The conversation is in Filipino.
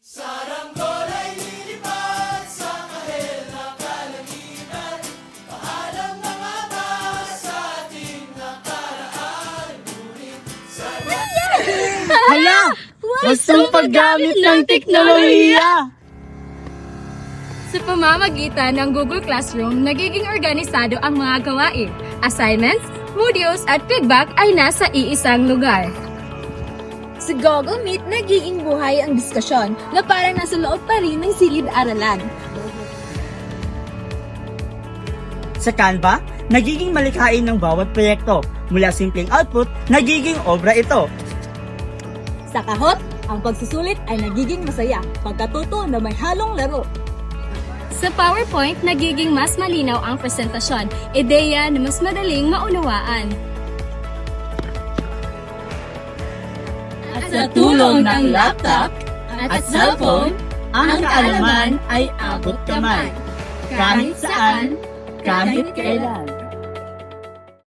Saranggola ay lilipad sa kahel na kalangitan. Paalam na nga ba sa ating nakaraan? Ngunit sa Hala! Gustong paggamit ng teknolohiya! Sa pamamagitan ng Google Classroom, nagiging organisado ang mga gawain, assignments, modules at feedback ay nasa iisang lugar. Sa Google Meet, nagiging buhay ang diskusyon na parang nasa loob pa rin ng silid-aralan. Sa Canva, nagiging malikhain ng bawat proyekto. Mula simpleng output, nagiging obra ito. Sa Kahoot, ang pagsusulit ay nagiging masaya pagkatuto na may halong laro. Sa PowerPoint, nagiging mas malinaw ang presentasyon, ideya na mas madaling maunawaan. At sa tulong ng laptop at cellphone, ang kaalaman ay abot kamay. Kahit saan, kahit kailan.